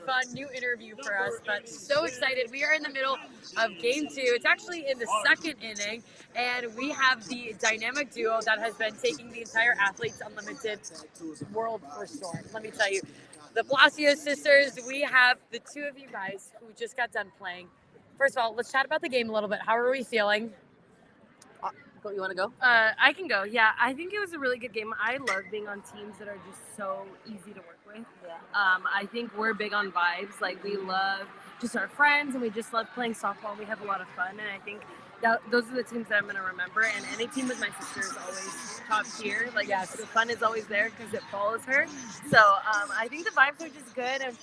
fun new interview for us, but so excited. We are in the middle of game 2. It's actually in the second inning, and we have the dynamic duo that has been taking the entire Athletes Unlimited world for storm. Let me tell you, the Palacios sisters, we have the two of you guys who just got done playing. First of all, let's chat about the game a little bit. How are we feeling? You want to go? I can go. Yeah, I think it was a really good game. I love being on teams that are just so easy to work with. Yeah. I think we're big on vibes. Like, we love just our friends, and we just love playing softball. We have a lot of fun, and I think those are the teams that I'm going to remember. And any team with my sister is always top tier. Like, yes, the fun is always there because it follows her. So I think the vibes are just good, and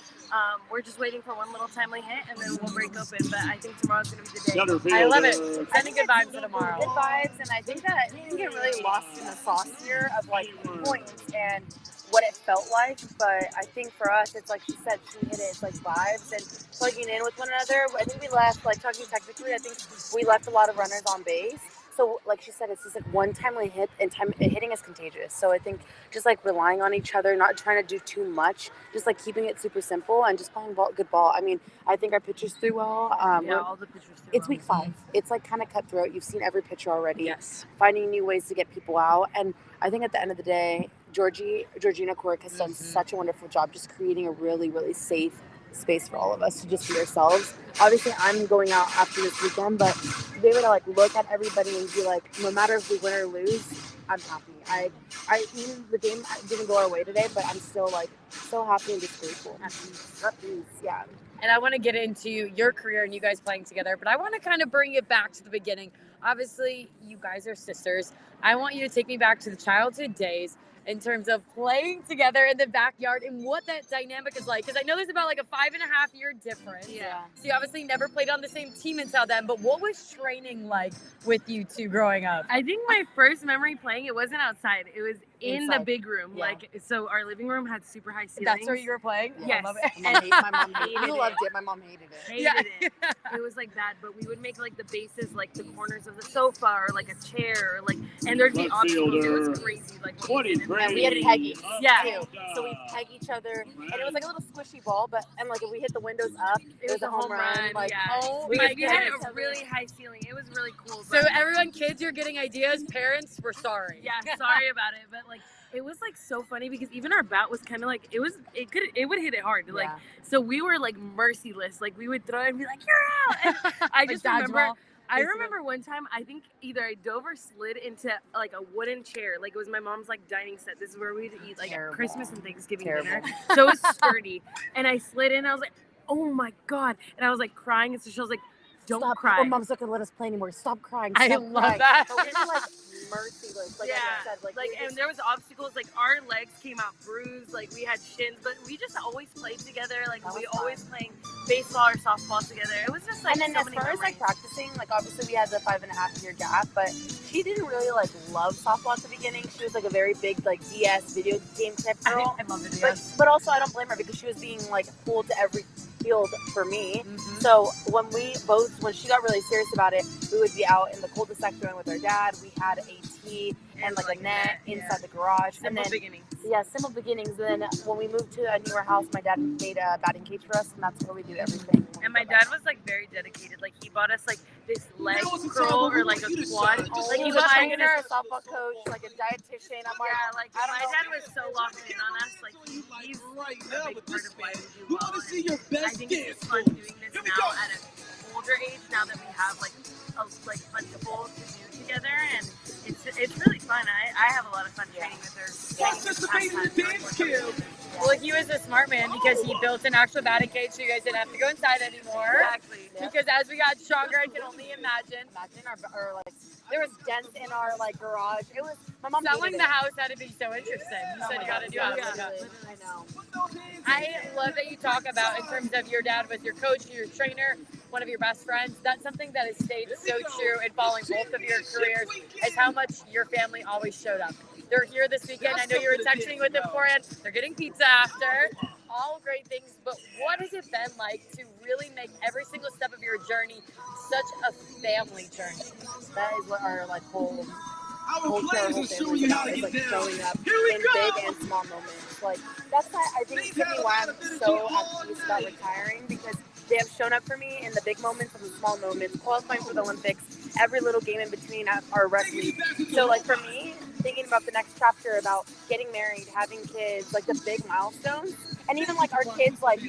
we're just waiting for one little timely hit, and then we'll break open. But I think tomorrow's going to be the day. I love it. Sending good vibes for tomorrow. Good vibes, and I think that you can get really lost in the sauce here of like points and what it felt like. But I think for us, it's like she said, she hit it. It's like vibes and plugging in with one another. I think we left, like talking technically, I think we left a lot of runners on base. So, like she said, it's just like one timely hit, and hitting is contagious. So I think just like relying on each other, not trying to do too much, just like keeping it super simple and just playing good ball. I mean, I think our pitchers threw well. All the pitchers threw It's well. week 5. It's like kind of cutthroat. You've seen every pitcher already. Yes. Finding new ways to get people out. And I think at the end of the day, Georgina Cork has done such a wonderful job just creating a really, really safe space for all of us to just be ourselves. Obviously, I'm going out after this weekend, but to be able to like look at everybody and be like, no matter if we win or lose, I'm happy. I even the game didn't go our way today, but I'm still like so happy and just grateful. At peace, yeah. And I want to get into your career and you guys playing together, but I want to kind of bring it back to the beginning. Obviously, you guys are sisters. I want you to take me back to the childhood days in terms of playing together in the backyard and what that dynamic is like. Because I know there's about like a 5.5-year difference. Yeah. So you obviously never played on the same team until then, but what was training like with you two growing up? I think my first memory playing, it wasn't outside. It was in the Inside. big room. Yeah. Like, so our living room had super high ceilings. That's where you were playing? Yes. I love it. My mom hated hated it. You loved it. My mom hated it. Hated Yeah. it. It was like that, but we would make like the bases, like the corners of the sofa, or like a chair, or like, and there'd be Left obstacles. It fielder, was crazy. Like, 20 And we had Peggy. Yeah. Too. So we peg each other, and it was like a little squishy ball, and like if we hit the windows up, it was a home run. Like, yeah. oh we my had goodness. a really high ceiling. It was really cool. So but- everyone, kids, you're getting ideas. Parents, we're sorry. yeah, sorry about it, but like it was like so funny because even our bat was kind of like it would hit it hard. Like, Yeah. so we were like merciless. Like, we would throw it and be like, "You're out!" And I just remember. I remember one time, I think either I dove or slid into like a wooden chair. Like, it was my mom's like dining set. This is where we'd eat like Terrible. Christmas and Thanksgiving Terrible. dinner. So it was sturdy. And I slid in and I was like, oh my God. And I was like crying. And so she was like, don't Stop. cry. Oh, mom's not gonna let us play anymore. Stop crying. I Stop love crying. that. But we were like merciless. Like yeah, I said, like we and just- there was obstacles. Like, our legs came out bruised. Like, we had shins, but we just always played together. Like, That was we fun. always playing baseball or softball together. It was just like and then so as many far as memories. like practicing, like obviously we had the 5.5-year gap, but she didn't really like love softball at the beginning. She was like a very big like DS video game type girl. I love it. But also I don't blame her because she was being like pulled to every field for me. Mm-hmm. So when she got really serious about it, we would be out in the cul-de-sac throwing with our dad. We had a tee and like a net inside the garage. Simple and then beginnings. yeah, simple beginnings. And then when we moved to a newer house, my dad made a batting cage for us, and that's where we do everything. And my dad was like very dedicated. Like, he bought us like this leg curl or like a quad. Like, He he was was a buying trainer, us. a softball coach, like a dietitian. I'm like, Yeah, like I don't my know. dad was so locked in on us. Like, he's right a now big with part this of why game. we do We well. want to see And your I best think it's dance just fun moves. doing this Here we now go. at an older age. Now that we have like a plentiful to do together, and it's really fun. I have a lot of fun training with her. Participate in the dance camp. Well, he was a smart man because he built an actual batting cage so you guys didn't have to go inside anymore. Exactly. Because as we got stronger, I can only imagine. Imagine our like there was dents in our like garage. It was my mom Selling hated the it. house had to be so interesting. You said you got to do it. Literally, I know. I love that you talk about in terms of your dad was your coach, your trainer, one of your best friends. That's something that has stayed so true in following both of your careers is how much your family always showed up. They're here this weekend. I know you were texting with them beforehand. They're getting pizza after. All great things, but what has it been like to really make every single step of your journey such a family journey? That is what our like whole culture our whole family's about is like showing up in big and small moments. Like that's why I think to me why I'm so at peace about retiring, because they have shown up for me in the big moments and the small moments, qualifying for the Olympics, every little game in between at our rec league. So like for me, thinking about the next chapter about getting married, having kids, like the big milestones, and even like our kids, like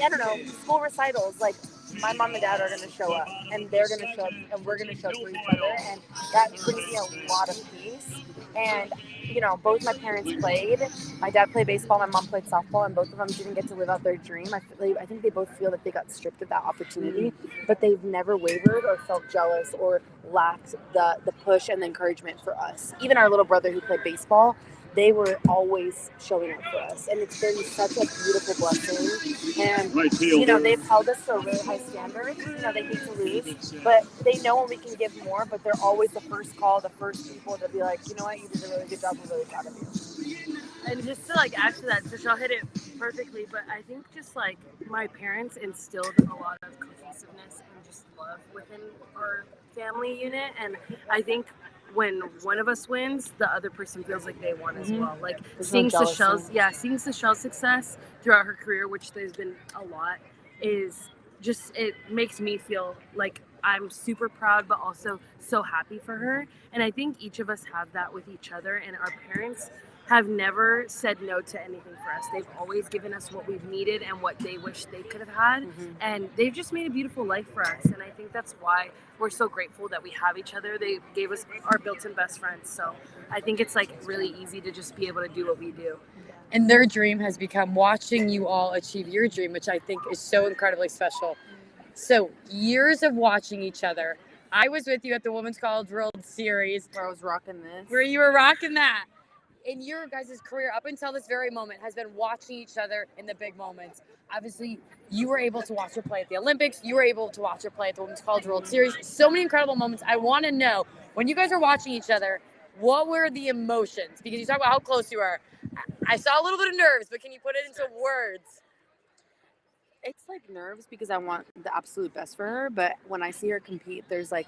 I don't know, school recitals, like my mom and dad are going to show up, and they're going to show up, and we're going to show up for each other, and that brings me a lot of peace. And you know, both my parents played. My dad played baseball, my mom played softball, and both of them didn't get to live out their dream. I think they both feel that they got stripped of that opportunity, but they've never wavered or felt jealous or lacked the push and the encouragement for us. Even our little brother who played baseball, they were always showing up for us, and it's been such a beautiful blessing. And you know, they've held us to a really high standard. You know, they hate to lose, but they know when we can give more. But they're always the first call, the first people to be like, you know what, you did a really good job. We're really proud of you. And just to like add to that, Michelle hit it perfectly. But I think just like my parents instilled a lot of cohesiveness and just love within our family unit, and I think when one of us wins, the other person feels like they won as well. Like seeing Seychelle's success throughout her career, which there's been a lot, is just, it makes me feel like I'm super proud, but also so happy for her. And I think each of us have that with each other, and our parents have never said no to anything for us. They've always given us what we've needed and what they wish they could have had. And they've just made a beautiful life for us. And I think that's why we're so grateful that we have each other. They gave us our built-in best friends. So I think it's like really easy to just be able to do what we do. And their dream has become watching you all achieve your dream, which I think is so incredibly special. So years of watching each other. I was with you at the Women's College World Series. Where I was rocking this. Where you were rocking that. In your guys' career, up until this very moment, has been watching each other in the big moments. Obviously, you were able to watch her play at the Olympics. You were able to watch her play at the Women's College World Series. So many incredible moments. I want to know, when you guys are watching each other, what were the emotions? Because you talk about how close you are. I saw a little bit of nerves, but can you put it into words? It's like nerves because I want the absolute best for her, but when I see her compete, there's like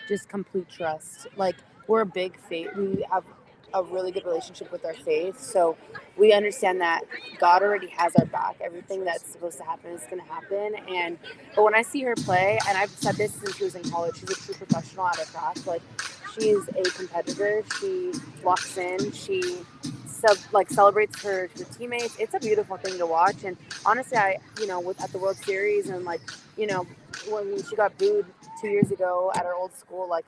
just complete trust. Like, we're a big faith. We have a really good relationship with our faith, so we understand that God already has our back. Everything that's supposed to happen is going to happen. But when I see her play, and I've said this since she was in college, she's a true professional at her craft. Like, she is a competitor. She locks in. She celebrates her teammates. It's a beautiful thing to watch. And honestly, at the World Series, and like, you know, when she got booed 2 years ago at our old school, like,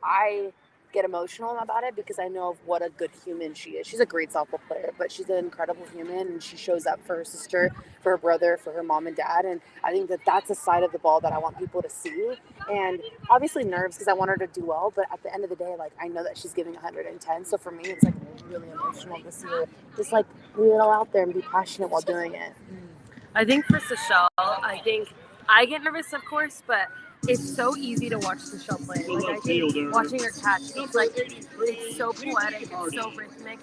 I get emotional about it because I know of what a good human she is. She's a great softball player, but she's an incredible human, and she shows up for her sister, for her brother, for her mom and dad. And I think that that's a side of the ball that I want people to see. And obviously nerves because I want her to do well, but at the end of the day, like, I know that she's giving 110. So for me, it's like really emotional to see her just like leave it all out there and be passionate while doing it. I think for Seychelle, I think I get nervous, of course, but it's so easy to watch Seychelle play. Like, I think watching her catch, it's like, it's so poetic, it's so rhythmic,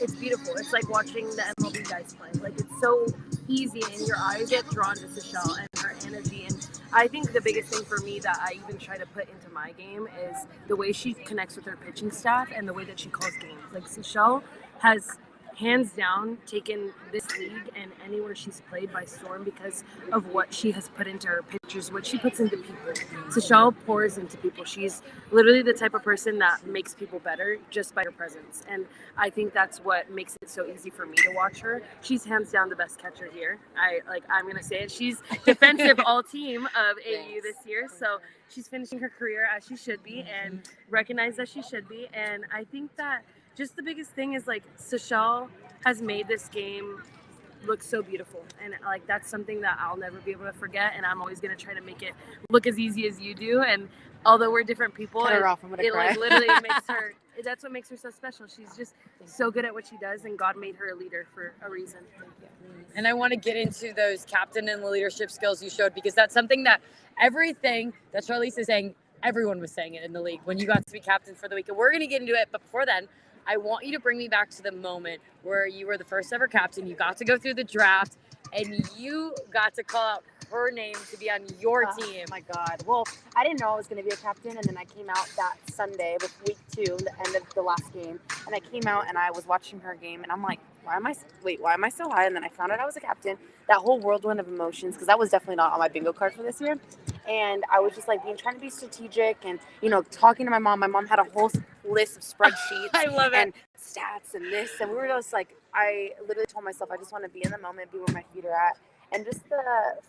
it's beautiful. It's like watching the MLB guys play. Like, it's so easy, and your eyes get drawn to Seychelle and her energy. And I think the biggest thing for me that I even try to put into my game is the way she connects with her pitching staff and the way that she calls games. Like, Seychelle has hands down taken this league and anywhere she's played by storm because of what she has put into her pitchers, what she puts into people. Seychelle pours into people. She's literally the type of person that makes people better just by her presence. And I think that's what makes it so easy for me to watch her. She's hands down the best catcher here. I'm going to say it. She's defensive all-team of AU this year. So she's finishing her career as she should be and recognized as she should be. And I think that just the biggest thing is, like, Seychelle has made this game look so beautiful. And, like, that's something that I'll never be able to forget. And I'm always going to try to make it look as easy as you do. And although we're different people, like, literally makes her, that's what makes her so special. She's just so good at what she does, and God made her a leader for a reason. And I want to get into those captain and leadership skills you showed, because that's something that everything that Charlize is saying, everyone was saying it in the league when you got to be captain for the week. And we're going to get into it. But before then, I want you to bring me back to the moment where you were the first ever captain. You got to go through the draft, and you got to call out her name to be on your team? Oh my God. Well, I didn't know I was going to be a captain, and then I came out that Sunday with week 2, the end of the last game, and I came out and I was watching her game, and I'm like, why am I so high? And then I found out I was a captain. That whole whirlwind of emotions, because that was definitely not on my bingo card for this year. And I was just like trying to be strategic and, talking to my mom. My mom had a whole list of spreadsheets I love it. and stats and this. And we were just like, I literally told myself, I just want to be in the moment, be where my feet are at. And just the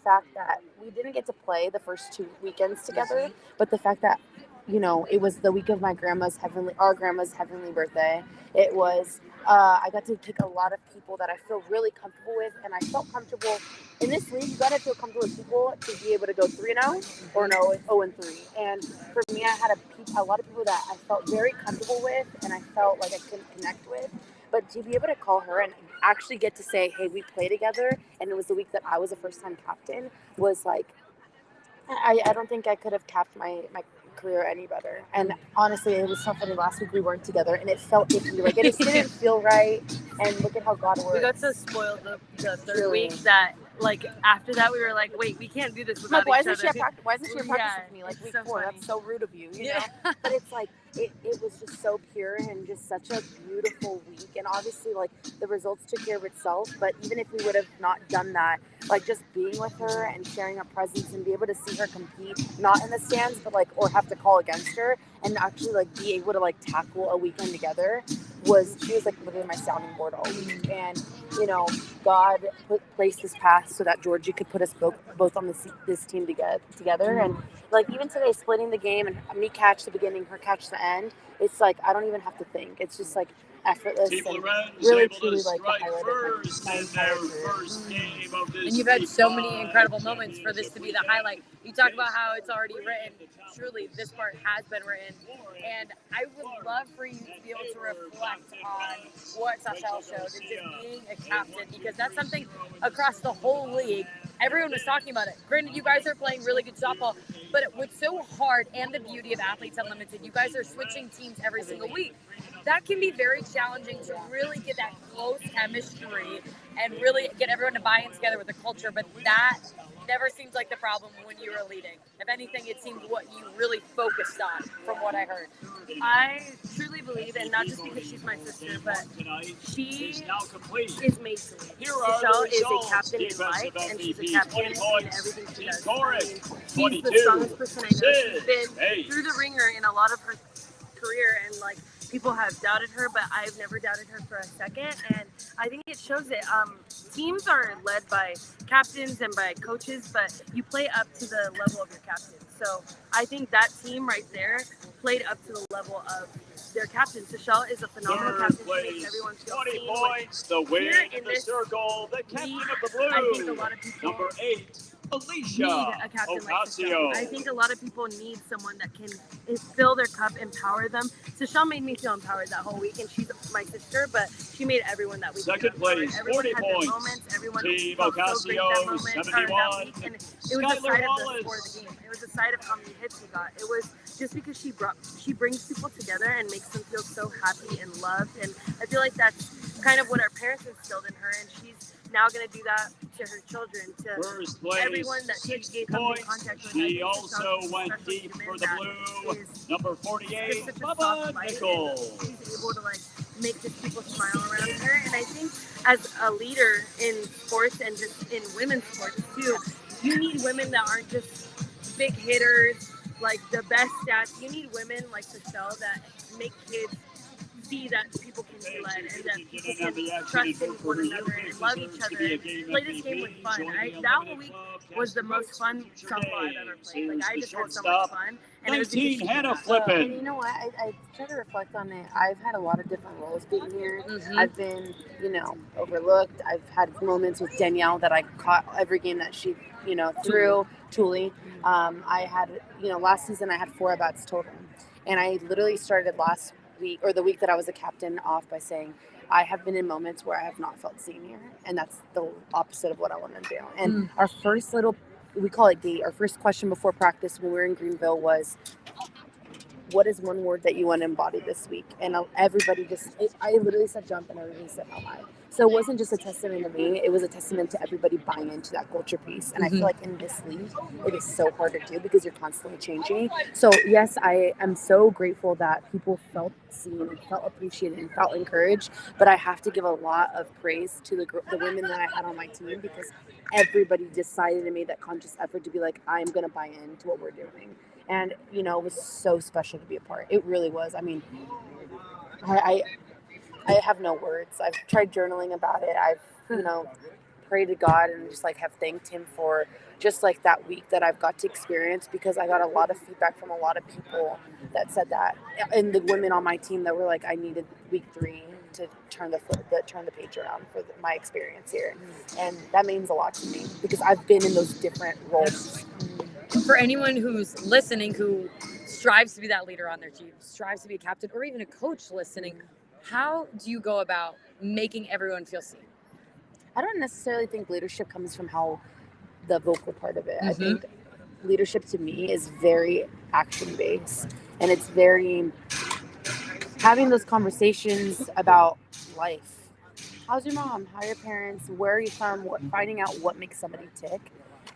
fact that we didn't get to play the first 2 weekends together, but the fact that, it was the week of our grandma's heavenly birthday. It was, I got to pick a lot of people that I feel really comfortable with. And I felt comfortable in this league. You got to feel comfortable with people to be able to go 3-0 or 0-3. And for me, I had a lot of people that I felt very comfortable with and I felt like I couldn't connect with. But to be able to call her and actually get to say, hey, we play together, and it was the week that I was a first-time captain, was like, I don't think I could have capped my career any better. And honestly, it was so funny. Last week we weren't together, and it felt icky. Like, it just didn't feel right. And look at how God works. We got so spoiled the third Really. week that, like, after that, we were like, wait, we can't do this without Like, why each isn't she other. at practice? Why isn't she at practice Yeah, with me? Like, it's week so 4. funny. That's so rude of you, you Yeah. know? But it's like, it was just so pure and just such a beautiful week. And obviously, like, the results took care of itself. But even if we would have not done that, like, just being with her and sharing her presence and be able to see her compete, not in the stands, but, like, or have to call against her and actually, like, be able to, like, tackle a weekend together she was, like, literally my sounding board all week. And, God placed this path so that Georgie could put us both on this team together. And, like, even today, splitting the game and me catch the beginning, her catch the end, it's like I don't even have to think. It's just like effortless Team and Lorenz really able to truly like the strike highlight of first my in entire their career. first game of this And you've had so many Week incredible 5 moments for this to be the championship highlight. You talk about how it's already written. Truly, this part has been written. And I would love for you to be able to reflect on what Sashel showed and just being a captain, because that's something across the whole league. Everyone was talking about it. Granted, you guys are playing really good softball, but what's so hard and the beauty of Athletes Unlimited, you guys are switching teams every single week. That can be very challenging to really get that close chemistry and really get everyone to buy in together with the culture, but that never seemed like the problem when you were leading. If anything, it seemed what you really focused on, from what I heard. I truly believe, and not just because she's my sister, but she is now complete. is made to lead. Here are the Sashel is a results. captain in Defensive life, and she's a MVP, captain 20 in points. everything she does. Torres, I mean, she's 22, the strongest person I know. She's Sid, been 8. through the ringer in a lot of her career, and, like, people have doubted her, but I've never doubted her for a second, and I think it shows it. Teams are led by captains and by coaches, but you play up to the level of your captain. So I think that team right there played up to the level of their captain. Sashel is a phenomenal Third captain. She place, makes everyone feel 20 seen. points, the win here in in the this circle, the captain league, of the blue. I think a lot of people Number 8, need Alicia a captain like Ocasio. Sashel. I think a lot of people need someone that can fill their cup, empower them. Sashel made me feel empowered that whole week, and she's my sister, but she made everyone that week. Second empowered. place, Everyone 40 had their points. moments. Everyone Team felt so great that Ocasio, moment, or 71. that week, and it was a Skylar side of the Wallace. score of the game. It was a side of how many hits we got. It was just because she brings people together and makes them feel so happy and loved, and I feel like that's kind of what our parents instilled in her, and she's now going to do that to her children, to First place, everyone that she 60 comes in points. contact with. I She think also Sashel's a went special deep human for the that blue. is Number 48, just such a Bubba soft light, Nichols. and she's able to, like, make just people smile around her. And I think as a leader in sports and just in women's sports too, you need women that aren't just big hitters, like the best stats. You need women like Sashel that make kids see that people can be led and that people can trust in one another and love each other and play this game with fun. That whole week was the most fun softball I've ever played. Like, I just had so much fun. And it was 19, because Hannah And Flippin. you know what? I try to reflect on it. I've had a lot of different roles being here. Mhm. I've been, overlooked. I've had moments with Danielle that I caught every game that she, threw. Tuli. I had, last season I had 4 at-bats total. And I literally started last week, or the week that I was a captain, off by saying, I have been in moments where I have not felt seen here. And that's the opposite of what I want to do. And our first we call it date. Our first question before practice when we were in Greenville was, what is one word that you want to embody this week? And everybody I literally said jump, and everybody said how high. So it wasn't just a testament to me, it was a testament to everybody buying into that culture piece. And I feel like in this league, it is so hard to do because you're constantly changing. So yes, I am so grateful that people felt seen and felt appreciated and felt encouraged. But I have to give a lot of praise to the women that I had on my team because everybody decided and made that conscious effort to be like, I'm going to buy into what we're doing. And, you know, it was so special to be a part. It really was. I mean, I have no words. I've tried journaling about it. I've, you know, prayed to God and just like have thanked him for just like that week that I've got to experience because I got a lot of feedback from a lot of people that said that. And the women on my team that were like, I needed week 3 to turn the page around for my experience here. And that means a lot to me because I've been in those different roles. For anyone who's listening, who strives to be that leader on their team, strives to be a captain or even a coach listening, how do you go about making everyone feel seen? I don't necessarily think leadership comes from how the vocal part of it. I Mhm. think leadership to me is very action based and it's very having those conversations about life. How's your mom? How are your parents? Where are you from? Finding out what makes somebody tick.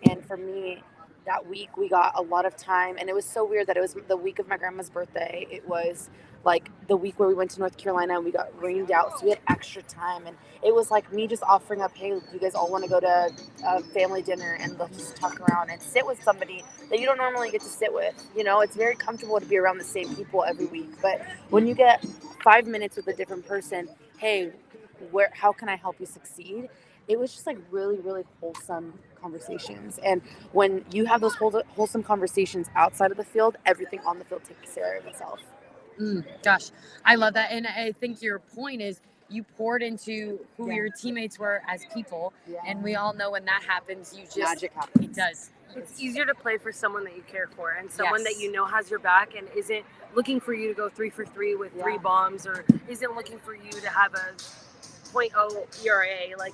And for me, that week we got a lot of time, and it was so weird that it was the week of my grandma's birthday. It was like the week where we went to North Carolina and we got rained out, so we had extra time. And it was like me just offering up, hey, you guys all want to go to a family dinner and let's just talk around and sit with somebody that you don't normally get to sit with. You know, it's very comfortable to be around the same people every week, but when you get 5 minutes with a different person, hey, how can I help you succeed? It was just like really, really wholesome conversations. And when you have those wholesome conversations outside of the field, everything on the field takes care of itself. Gosh, I love that. And I think your point is you poured into who your teammates were as people. Yeah. And we all know when that happens, you just, Magic happens. It does. It's easier to play for someone that you care for and someone Yes. that you know has your back and isn't looking for you to go 3 for 3 with 3 bombs or isn't looking for you to have a 0.0 ERA. Like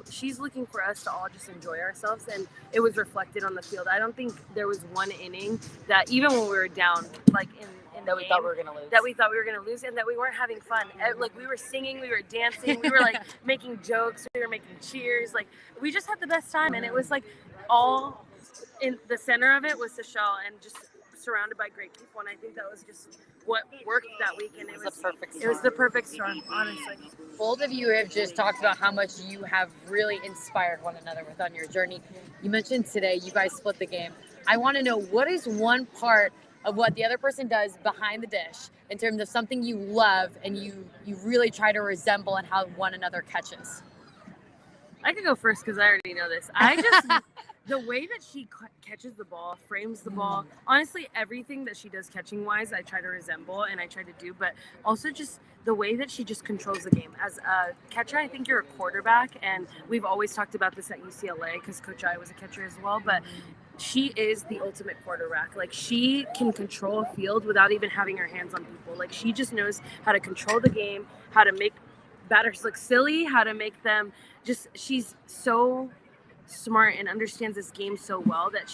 she's looking for us to all just enjoy ourselves, and it was reflected on the field. I don't think there was one inning that even when we were down, like in That we thought we were going to lose. that we thought we were going to lose and that we weren't having fun. Like we were singing, we were dancing, we were like making jokes, we were making cheers. Like we just had the best time, and it was like all in the center of it was Seychelles and just surrounded by great people. And I think that was just what worked that week. And it was the perfect storm. It was the perfect storm, honestly. Both of you have just talked about how much you have really inspired one another with on your journey. You mentioned today you guys split the game. I want to know, what is one part of what the other person does behind the dish in terms of something you love and you really try to resemble and how one another catches? I could go first because I already know this. I just the way that she catches the ball, frames the ball, honestly, everything that she does catching wise, I try to resemble and I try to do, but also just the way that she just controls the game. As a catcher, I think you're a quarterback, and we've always talked about this at UCLA because Coach I was a catcher as well, but she is the ultimate quarterback. Like, she can control a field without even having her hands on people. Like, she just knows how to control the game, how to make batters look silly, how to make them just, she's so smart and understands this game so well that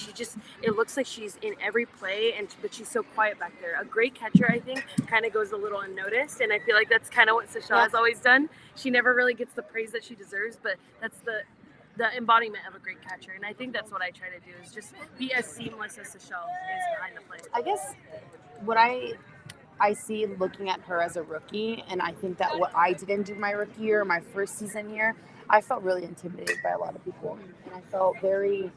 it looks like she's in every play, but she's so quiet back there. A great catcher, I think, kind of goes a little unnoticed, and I feel like that's kind of what Seychelles has always done. She never really gets the praise that she deserves, but that's the embodiment of a great catcher, and I think that's what I try to do, is just be as seamless as Seychelles is behind the plate. I guess what I see looking at her as a rookie, and I think that what I didn't do my rookie year, my first season year, I felt really intimidated by a lot of people, and I felt very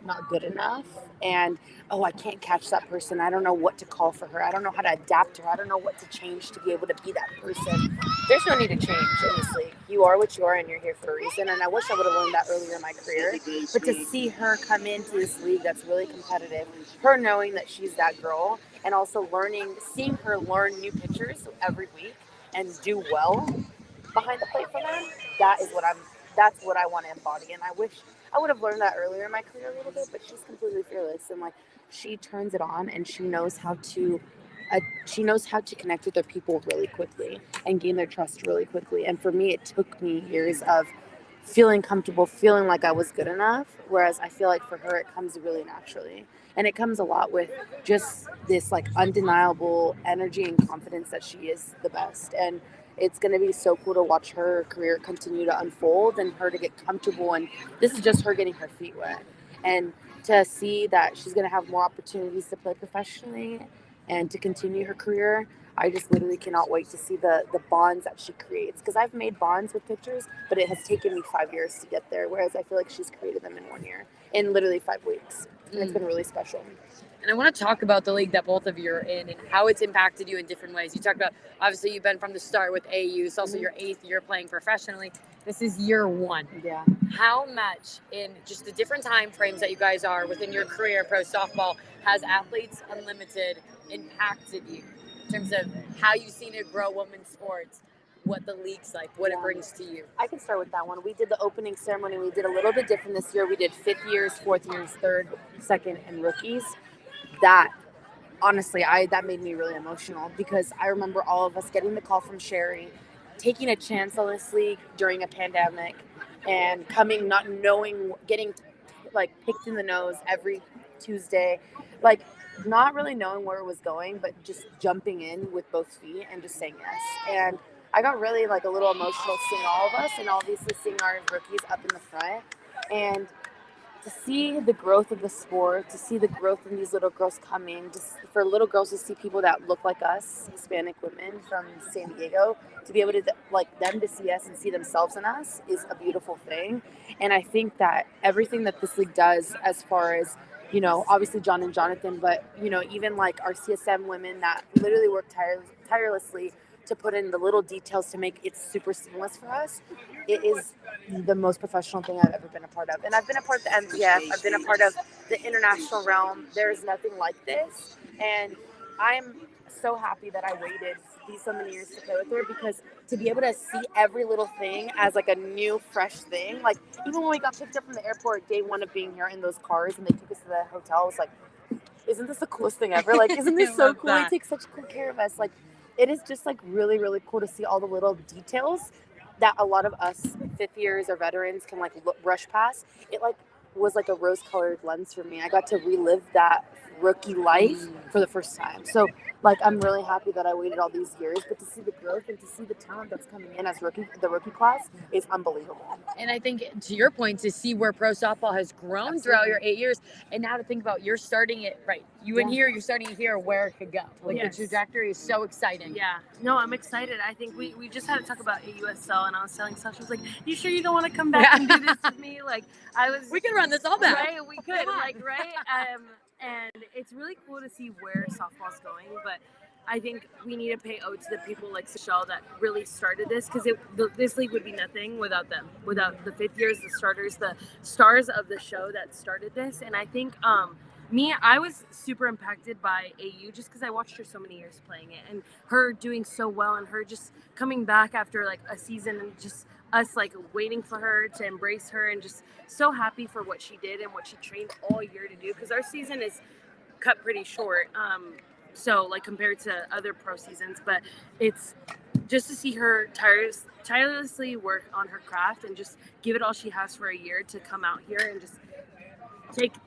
not good enough, and I can't catch that person. I don't know what to call for her. I don't know how to adapt to her. I don't know what to change to be able to be that person. There's no need to change, honestly. You are what you are, and you're here for a reason, and I wish I would have learned that earlier in my career, but to see her come into this league that's really competitive, her knowing that she's that girl, and also seeing her learn new pitchers every week and do well behind the plate for them, that's what I want to embody. And I wish I would have learned that earlier in my career a little bit, but she's completely fearless, and like, she turns it on, and she knows how to connect with her people really quickly and gain their trust really quickly. And for me, it took me years of feeling comfortable, feeling like I was good enough, whereas I feel like for her it comes really naturally. And it comes a lot with just this like undeniable energy and confidence that she is the best. And it's going to be so cool to watch her career continue to unfold and her to get comfortable. And this is just her getting her feet wet. And to see that she's going to have more opportunities to play professionally and to continue her career, I just literally cannot wait to see the bonds that she creates. Because I've made bonds with pitchers, but it has taken me 5 years to get there, whereas I feel like she's created them in 1 year, in literally 5 weeks. And it's been really special. And I want to talk about the league that both of you are in and how it's impacted you in different ways. You talked about, obviously, you've been from the start with AU. It's also your 8th year playing professionally. This is year 1. Yeah. How much in just the different time frames that you guys are within your career, pro softball, has Athletes Unlimited impacted you in terms of how you've seen it grow women's sports, what the league's like, what it brings to you? I can start with that one. We did the opening ceremony. We did a little bit different this year. We did 5th years, 4th years, 3rd, 2nd, and rookies. That, honestly, that made me really emotional because I remember all of us getting the call from Sherry, taking a chance on this league during a pandemic, and coming not knowing, getting like picked in the nose every Tuesday, like not really knowing where it was going, but just jumping in with both feet and just saying yes. And I got really like a little emotional seeing all of us and obviously seeing our rookies up in the front, and to see the growth of the sport, to see the growth in these little girls coming, just for little girls to see people that look like us, Hispanic women from San Diego, to be able to like them to see us and see themselves in us is a beautiful thing. And I think that everything that this league does, as far as, you know, obviously John and Jonathan, but, you know, even like our CSM women that literally work tirelessly to put in the little details to make it super seamless for us, it is the most professional thing I've ever been a part of. And I've been a part of the MPF, I've been a part of the international realm. There is nothing like this. And I'm so happy that I waited so many years to play with her, because to be able to see every little thing as like a new, fresh thing, like even when we got picked up from the airport day 1 of being here in those cars and they took us to the hotel, I was like, isn't this the coolest thing ever? Like, isn't this so cool? They take such cool care of us. Like, it is just like really, really cool to see all the little details that a lot of us 5th years or veterans can like rush past. It like was like a rose-colored lens for me. I got to relive that rookie life for the first time. So like, I'm really happy that I waited all these years, but to see the growth and to see the talent that's coming in as the rookie class is unbelievable. And I think, to your point, to see where pro softball has grown throughout your 8 years, and now to think about you're starting it right. You in here, you're starting it here, where it could go. Like the trajectory is so exciting. Yeah. No, I'm excited. I think we just had to talk about AUSL, and I was telling Sasha, I was like, you sure you don't want to come back and do this with me? Like, we could run this all back. Right, we could. Like, right? And it's really cool to see where softball's going, but I think we need to pay ode to the people like Seychelle that really started this, because this league would be nothing without them, without the 5th years, the starters, the stars of the show that started this. And I think I was super impacted by AU just because I watched her so many years playing it, and her doing so well, and her just coming back after like a season, and just us like waiting for her to embrace her, and just so happy for what she did and what she trained all year to do, because our season is cut pretty short. So like compared to other pro seasons, but it's just to see her tirelessly work on her craft and just give it all she has for a year to come out here and just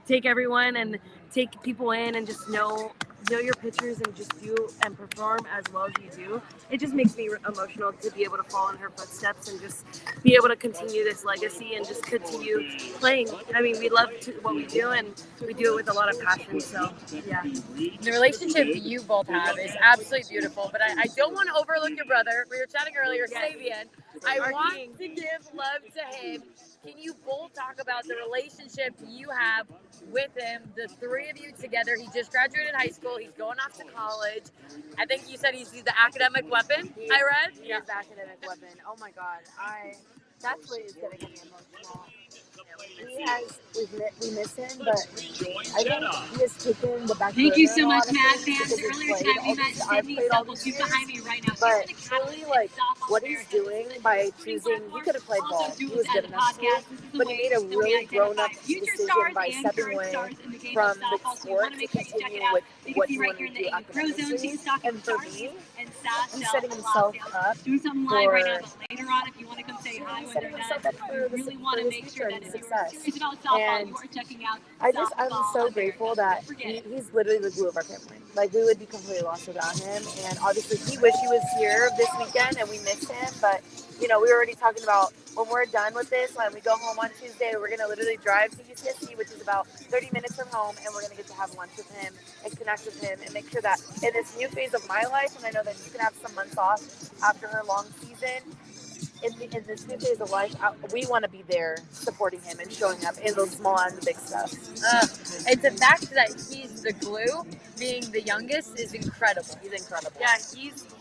take everyone and take people in and just know your pitchers and just do and perform as well as you do. It just makes me emotional to be able to follow in her footsteps and just be able to continue this legacy and just continue playing. I mean, we love what we do, and we do it with a lot of passion. So, yeah. The relationship you both have is absolutely beautiful, but I don't want to overlook your brother. We were chatting earlier, Sabian. I want to give love to him. Can you both talk about the relationship you have with him, the 3 of you together? He just graduated high school. He's going off to college. I think you said he's the academic weapon, I read? He is the academic weapon. Oh my God. That's what is getting me emotional. We miss him, but I think he has taken the back. Thank you so much, Mad fans. Earlier tonight we met Sydney Stubble. She's behind me right now. But truly, like, what he's doing by choosing, he could have played ball. He was good enough to, but he made a really grown-up decision by stepping away from the sport to continue with what he wanted to do academically. And for me, he's setting himself up for later on if you want to come say hi when setting you're himself done. up for You the really want to his make future sure and that his if success. you're serious about softball, And you are checking out I'm Softball so America. grateful that Don't forget. he's literally the glue of our family. Like, we would be completely lost without him. And obviously, he wished he was here this weekend, and we miss him. But we were already talking about when we're done with this, when we go home on Tuesday, we're gonna literally drive to UCSC, which is about 30 minutes from home, and we're gonna get to have lunch with him and connect with him and make sure that in this new phase of my life, and I know that he's gonna have some months off after her long season. In this new phase of life, we want to be there supporting him and showing up in those small and the big stuff. And the fact that he's the glue, being the youngest, is incredible. He's incredible. Yeah,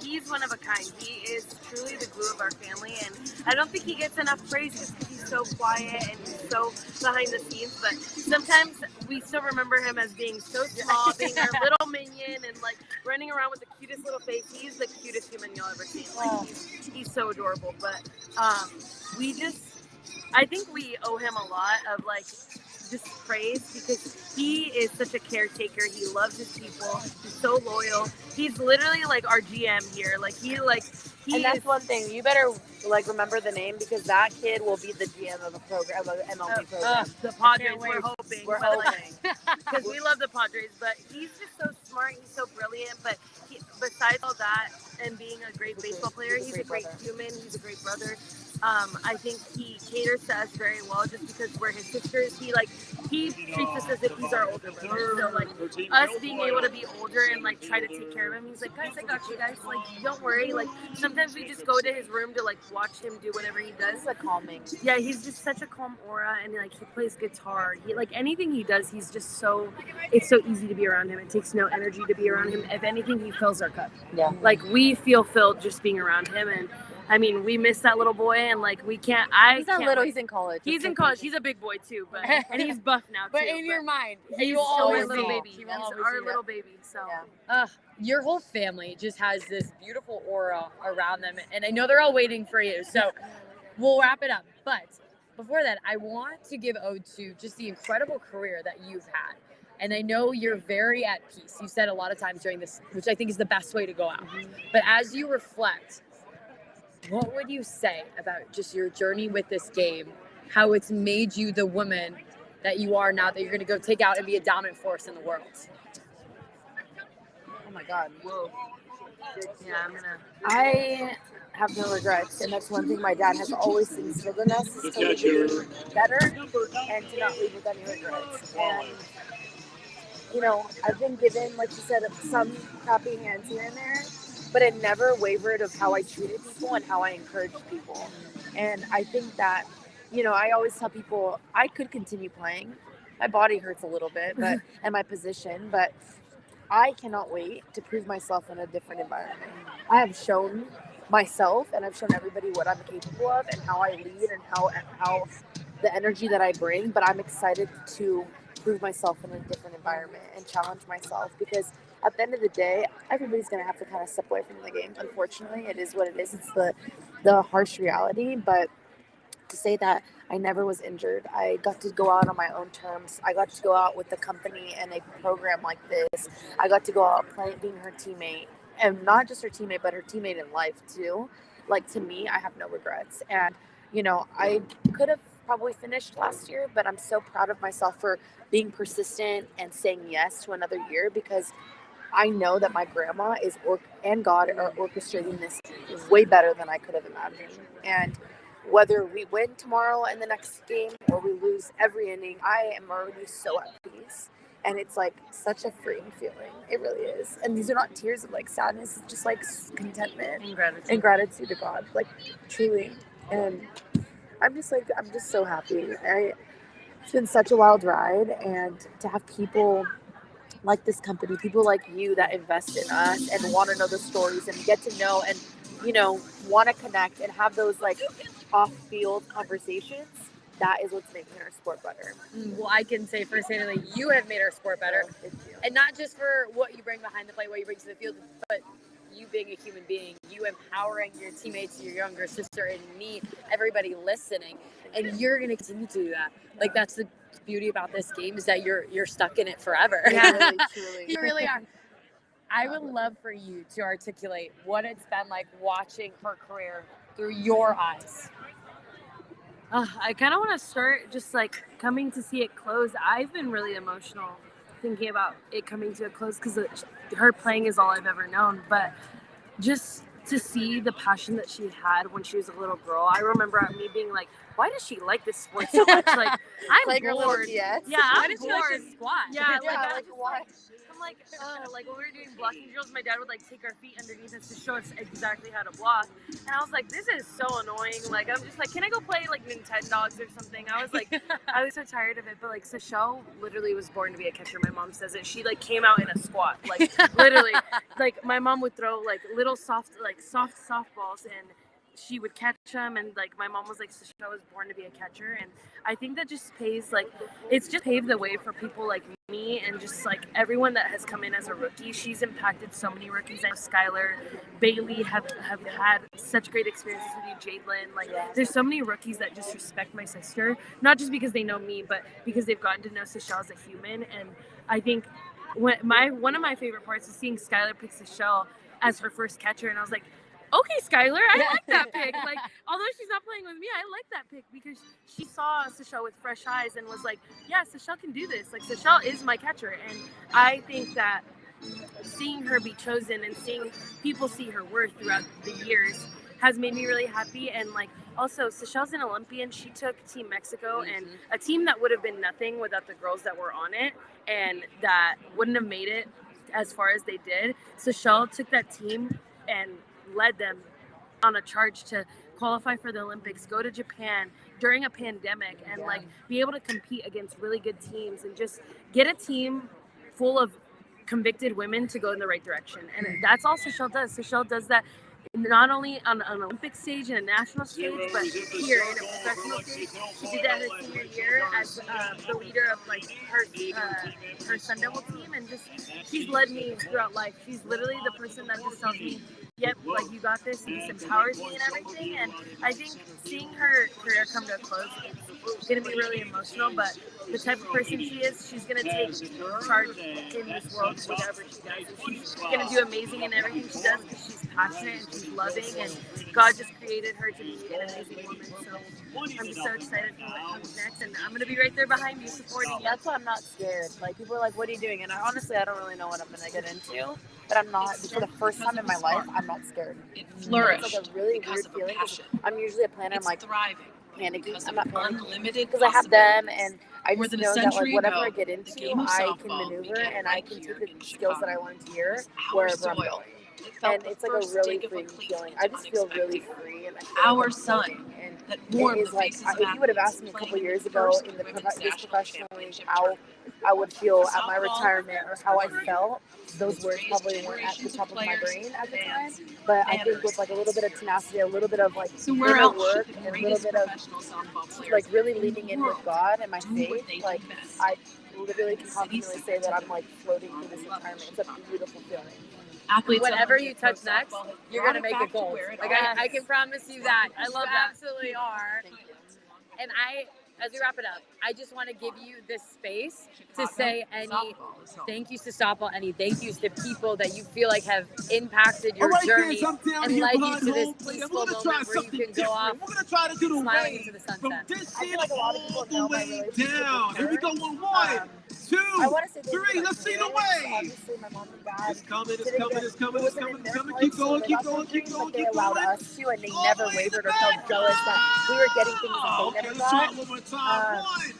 he's one of a kind. He is truly the glue of our family, and I don't think he gets enough praise just because he's so quiet and he's so behind the scenes. But sometimes we still remember him as being so small, being our little minion, and like running around with the cutest little face. He's the cutest human you'll ever see. Like he's so adorable. But I think we owe him a lot of like just praise because he is such a caretaker. He loves his people. He's so loyal. He's literally like our GM here. And that's one thing. You better remember the name, because that kid will be the GM of a program, of an MLB program. The Padres. Can't wait. We're hoping. We're hoping. Because we love the Padres, but he's just so smart. He's so brilliant. But besides all that, and being a great baseball player, he's a great human. He's a great brother. I think he caters to us very well, just because we're his sisters. He treats us as if he's our older brother. So like us being able to be older and like try to take care of him, he's like, guys, I got you guys. Like, don't worry. Like sometimes we just go to his room to like watch him do whatever he does. It's calming. Yeah, he's just such a calm aura, and like he plays guitar. He like anything he does, he's just so. It's so easy to be around him. It takes no energy to be around him. If anything, he fills our cup. Yeah. Like we feel filled just being around him, and I mean, we miss that little boy, and like we can't. He's not little. He's in college. He's in college. He's a big boy too, but and he's buff now too. But in your mind, he's you will still always our little be. baby. He He's will always our be little baby. So. Yeah. Your whole family just has this beautiful aura around them, and I know they're all waiting for you. So we'll wrap it up. But before that, I want to give ode to just the incredible career that you've had. And I know you're very at peace. You said a lot of times during this, which I think is the best way to go out. But as you reflect, what would you say about just your journey with this game, how it's made you the woman that you are now, that you're going to go take out and be a dominant force in the world? Oh my God. Whoa. Yeah, I have no regrets, and that's one thing my dad has always instilled in us, is to live better and to not leave with any regrets. And I've been given, like you said, some crappy hands here and there, but it never wavered of how I treated people and how I encouraged people. And I think that, I always tell people I could continue playing. My body hurts a little bit, but and my position, but I cannot wait to prove myself in a different environment. I have shown myself, and I've shown everybody what I'm capable of and how I lead and how the energy that I bring, but I'm excited to prove myself in a different environment and challenge myself, because at the end of the day, everybody's going to have to kind of step away from the game. Unfortunately, it is what it is. It's the harsh reality, but to say that I never was injured, I got to go out on my own terms. I got to go out with the company and a program like this. I got to go out being her teammate, and not just her teammate, but her teammate in life too. Like, to me, I have no regrets. And, I could have probably finished last year, but I'm so proud of myself for being persistent and saying yes to another year, because I know that my grandma and God are orchestrating this way better than I could have imagined. And whether we win tomorrow in the next game or we lose every inning, I am already so at peace. And it's like such a freeing feeling. It really is. And these are not tears of like sadness. It's just like contentment and gratitude to God, like truly. And I'm just so happy. It's been such a wild ride, and to have people like this company, people like you that invest in us and want to know the stories and get to know and, want to connect and have those like off-field conversations, that is what's making our sport better. Well, I can say firsthand, you have made our sport better. Thank you. And not just for what you bring behind the plate, what you bring to the field, but you being a human being, you empowering your teammates, your younger sister, and me, everybody listening. And you're going to continue to do that. Like, that's the beauty about this game, is that you're stuck in it forever. Yeah, really, truly. You really are. I would love for you to articulate what it's been like watching her career through your eyes? I kind of want to start just like coming to see it close. I've been really emotional thinking about it coming to a close because her playing is all I've ever known. But just to see the passion that she had when she was a little girl, I remember me being like, why does she like this sport so much? Like, I'm Like her little bored. GX. Yeah, Why I'm did she bored. like to squat? Yeah, Yeah, I'm like just why? I'm like when we were doing blocking drills, my dad would like take our feet underneath us to show us exactly how to block. And I was like, this is so annoying. Like, I'm just like, can I go play like Nintendogs or something? I was like, I was so tired of it. But like, Seychelle literally was born to be a catcher. My mom says it. She like came out in a squat, like literally. Like my mom would throw like little soft softballs and she would catch them, and like my mom was like, Seychelle was born to be a catcher. And I think that just pays like it's just paved the way for people like me and just like everyone that has come in as a rookie. She's impacted so many rookies. I know Skylar, Bailey have had such great experiences with you, Jadlyn. Like there's so many rookies that just respect my sister, not just because they know me, but because they've gotten to know Seychelle as a human. And I think one of my favorite parts is seeing Skylar pick Seychelle as her first catcher, and I was like, okay, Skylar, I like that pick. Like, although she's not playing with me, I like that pick because she saw Seychelle with fresh eyes and was like, yeah, Seychelle can do this. Like, Seychelle is my catcher. And I think that seeing her be chosen and seeing people see her worth throughout the years has made me really happy. And like, also, Seychelle's an Olympian. She took Team Mexico, and a team that would have been nothing without the girls that were on it and that wouldn't have made it as far as they did. Seychelle took that team and led them on a charge to qualify for the Olympics, go to Japan during a pandemic, and like be able to compete against really good teams and just get a team full of convicted women to go in the right direction. And that's all Seychelle does. Seychelle does that not only on an Olympic stage and a national stage, but here in a professional stage. She did that her senior year as the leader of like her Sun Devil team, and just she's led me throughout life. She's literally the person that just tells me, yep, like you got this, and just empowers me and everything. And I think seeing her career come to a close is going to be really emotional, but the type of person she is, she's going to take charge in this world whatever she does. And she's going to do amazing in everything she does because she's passionate and she's loving, and God just created her to be an amazing woman. So I'm just so excited for what comes next, and I'm going to be right there behind you supporting you. That's why I'm not scared. Like, people are like, what are you doing? And honestly, I don't really know what I'm going to get into, but I'm not, for the first time in my life, I'm not scared. It's like a really weird feeling. I'm usually a planner. I'm like panicking. I'm not panicking because I have them, and I just know that like whatever I get into, I can maneuver and I can take the skills that I want to hear wherever I'm going. And it's like a really freeing feeling. I just feel really free, and I feel Our like sun and that it warmed is the like faces if of you would have asked me a couple years ago in the this professional league how I would feel at my retirement or how I felt, those words probably weren't at the top of my brain at the time. But I think with like a little bit of tenacity, a little bit of like we're inner out work, the and a little greatest bit of professional softball players like really in leaning the in with world. God and my Do what faith, they like do best. I literally can confidently say that I'm like floating through this retirement. It's a beautiful feeling. Athletes Whatever of you touch next, you're gonna make it gold. Like I can promise you that. I love You that. absolutely are. Thank you. And as we wrap it up, I just want to give you this space to say any thank yous to softball, any thank yous to people that you feel like have impacted your journey and led you to this peaceful moment where you can go off smiling into the sunset. I feel like a lot of people know my relationship down. with Here we her. go with one, two, I want to say thank you to three. my Let's see the parents. way. Obviously, my mom and dad. It's coming, it's didn't coming, get- it's coming, it it's wasn't coming, in it's their coming. hearts, Keep so going, they keep got going, their keep dream, going, but they keep allowed going. us to, and they All never the way to the wavered or felt back. jealous that we were getting things that they Okay, never let's try got. it one more time. One,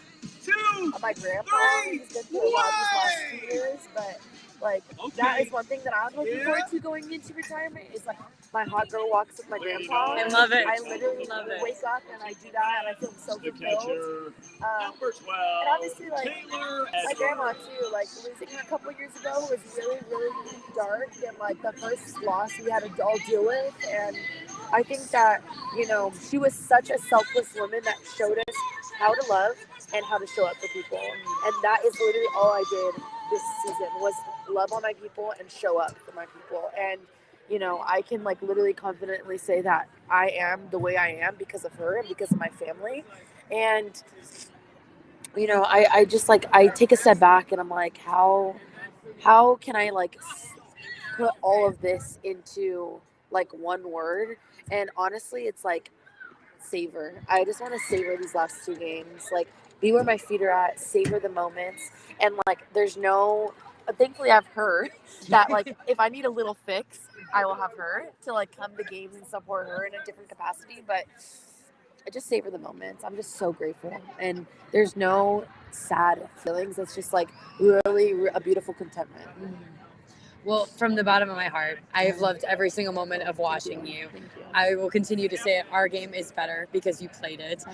two, My grandpa, three, he's been through a lot these last way. 2 years, but like that is one thing that I'm looking forward to going into retirement is like my hot girl walks with my grandpa. I love it. I literally Love it. wake up and I do that and I feel so The fulfilled. catcher, number 12. And obviously, like, Taylor my Edwards. grandma too, like losing her a couple years ago was really, really dark, and like the first loss we had to all deal with. And I think that, you know, she was such a selfless woman that showed us how to love and how to show up for people. And that is literally all I did this season was love all my people and show up for my people. And you know, I can like literally confidently say that I am the way I am because of her and because of my family. And you know, I just like I take a step back and I'm like, how can I like put all of this into like one word. And honestly, it's like savor. I just want to savor these last 2 games. Like, be where my feet are at, savor the moments. And like, there's no, thankfully I have her that like, if I need a little fix, I will have her to like come to games and support her in a different capacity. But I just savor the moments. I'm just so grateful. And there's no sad feelings. It's just like really a beautiful contentment. Well, from the bottom of my heart, I have loved every single moment of watching you. Thank you. I will continue to say it. Our game is better because you played it.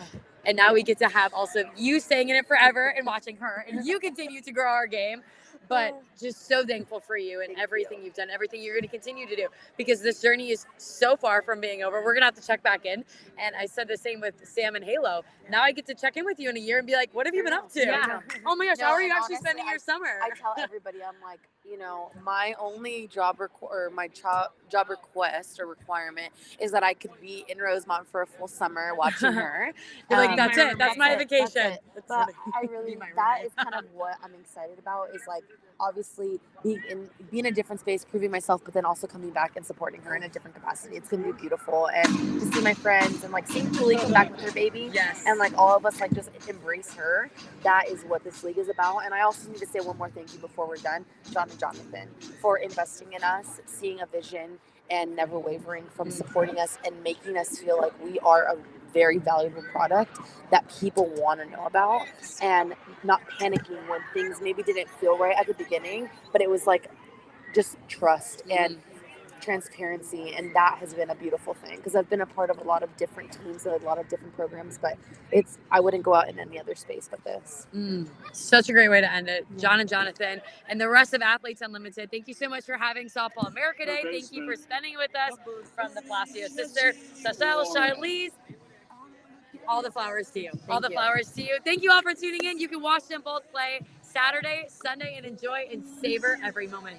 And now we get to have also you staying in it forever and watching her. And you continue to grow our game. But just so thankful for you and everything you've done, everything you're going to continue to do. Because this journey is so far from being over. We're going to have to check back in. And I said the same with Sam and Halo. Now I get to check in with you in a year and be like, what have you been up to? Yeah. Oh my gosh, No, how are you and actually honestly, spending your summer? I tell everybody, I'm like, my only job job request or requirement is that I could be in Rosemont for a full summer watching her. You're like, Um, that's it. That's my vacation. That's it. That's But gonna I be really, my that roommate. is kind of what I'm excited about, is like obviously being in a different space, proving myself, but then also coming back and supporting her in a different capacity. It's gonna be beautiful, and to see my friends and like seeing Julie come back with her baby. Yes. And like all of us like just embrace her. That is what this league is about. And I also need to say one more thank you before we're done, John and Jonathan, for investing in us, seeing a vision, and never wavering from supporting us and making us feel like we are a very valuable product that people want to know about, and not panicking when things maybe didn't feel right at the beginning, but it was like just trust and transparency. And that has been a beautiful thing, because I've been a part of a lot of different teams and a lot of different programs, but I wouldn't go out in any other space but this. Such a great way to end it. John and Jonathan and the rest of Athletes Unlimited, thank you so much for having Softball America Day. Thank you for spending with us. From the Palacio sister, Sasel, Charlize, all the flowers to you. All the you. flowers to you. Thank you all for tuning in. You can watch them both play Saturday, Sunday, and enjoy and savor every moment.